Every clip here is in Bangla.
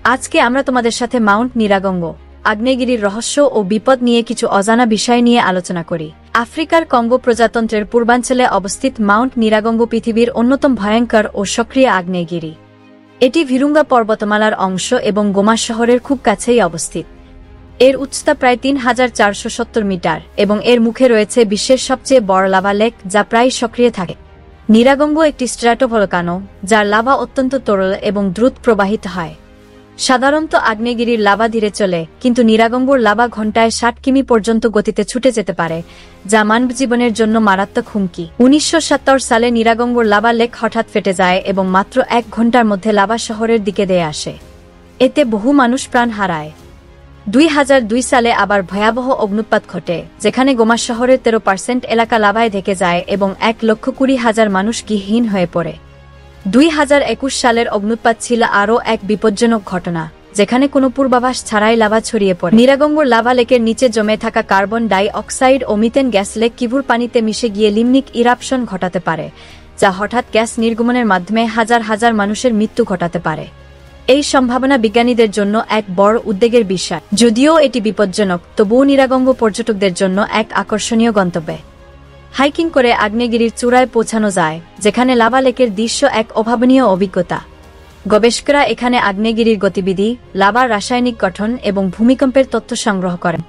আজকে আমরা তোমাদের সাথে মাউন্ট নিরাগঙ্গ আগ্নেয়গিরির রহস্য ও বিপদ নিয়ে কিছু অজানা বিষয় নিয়ে আলোচনা করি। আফ্রিকার কঙ্গো প্রজাতন্ত্রের পূর্বাঞ্চলে অবস্থিত মাউন্ট নিরাগঙ্গ পৃথিবীর অন্যতম ভয়ঙ্কর ও সক্রিয় আগ্নেয়গিরি। এটি ভিরুঙ্গা পর্বতমালার অংশ এবং গোমা শহরের খুব কাছেই অবস্থিত। এর উচ্চতা প্রায় ৩,৪৭০ মিটার এবং এর মুখে রয়েছে বিশ্বের সবচেয়ে বড় লাভা লেক, যা প্রায় সক্রিয় থাকে। নিরাগঙ্গ একটি স্ট্র্যাটোভলকানো, যার লাভা অত্যন্ত তরল এবং দ্রুত প্রবাহিত হয়। সাধারণত আগ্নেয়গিরির লাভা ধীরে চলে, কিন্তু নিরাগঙ্গর লাভা ঘণ্টায় ৬০ কিমি পর্যন্ত গতিতে ছুটে যেতে পারে, যা মানবজীবনের জন্য মারাত্মক হুমকি। ১৯৭০ সালে নিরাগঙ্গর লাভা লেক হঠাৎ ফেটে যায় এবং মাত্র ১ ঘণ্টার মধ্যে লাভা শহরের দিকে ধেয়ে আসে। এতে বহু মানুষ প্রাণ হারায়। ২০০২ সালে আবার ভয়াবহ অগ্নুৎপাত ঘটে, যেখানে গোমা শহরের ১৩% এলাকা লাভায় ঢেকে যায় এবং ১,২০,০০০ মানুষ গৃহহীন হয়ে পড়ে। ২০২১ সালের অগ্নুৎপাত ছিল আরও এক বিপজ্জনক ঘটনা, যেখানে কোনো পূর্বাভাস ছাড়াই লাভা ছড়িয়ে পড়ে। নিরাগঙ্গর লাভা লেকের নিচে জমে থাকা কার্বন ডাই অক্সাইড ও মিথেন গ্যাস লেক কিভুর পানিতে মিশে গিয়ে লিমনিক ইরাপশন ঘটাতে পারে, যা হঠাৎ গ্যাস নির্গমনের মাধ্যমে হাজার হাজার মানুষের মৃত্যু ঘটাতে পারে। এই সম্ভাবনা বিজ্ঞানীদের জন্য এক বড় উদ্বেগের বিষয়। যদিও এটি বিপজ্জনক, তবুও নিরাগঙ্গ পর্যটকদের জন্য এক আকর্ষণীয় গন্তব্য। হাইকিং করে আগ্নেয়গিরির চূড়ায় পৌঁছানো যায়, যেখানে লাভা লেকের দৃশ্য এক অভাবনীয় অভিজ্ঞতা। গবেষকরা এখানে আগ্নেয়গিরির গতিবিধি, লাভার রাসায়নিক গঠন এবং ভূমিকম্পের তথ্য সংগ্রহ করেন।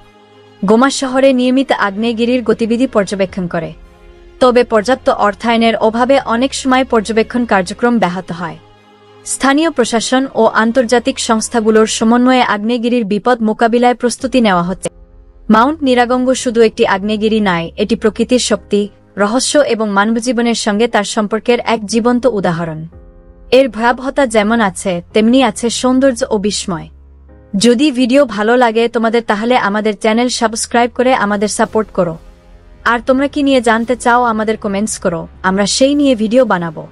গোমা শহরে নিয়মিত আগ্নেয়গিরির গতিবিধি পর্যবেক্ষণ করে, তবে পর্যাপ্ত অর্থায়নের অভাবে অনেক সময় পর্যবেক্ষণ কার্যক্রম ব্যাহত হয়। স্থানীয় প্রশাসন ও আন্তর্জাতিক সংস্থাগুলোর সমন্বয়ে আগ্নেয়গিরির বিপদ মোকাবিলায় প্রস্তুতি নেওয়া হচ্ছে। মাউন্ট নিরাগঙ্গ শুধু একটি আগ্নেয়গিরি নয়, এটি প্রকৃতির শক্তি, রহস্য এবং মানবজীবনের সঙ্গে তার সম্পর্কের এক জীবন্ত উদাহরণ। এর ভয়াবহতা যেমন আছে, তেমনি আছে সৌন্দর্য ও বিস্ময়। যদি ভিডিও ভালো লাগে তোমাদের, তাহলে আমাদের চ্যানেল সাবস্ক্রাইব করে আমাদের সাপোর্ট করো। আর তোমরা কি নিয়ে জানতে চাও আমাদের কমেন্টস করো, আমরা সেই নিয়ে ভিডিও বানাবো।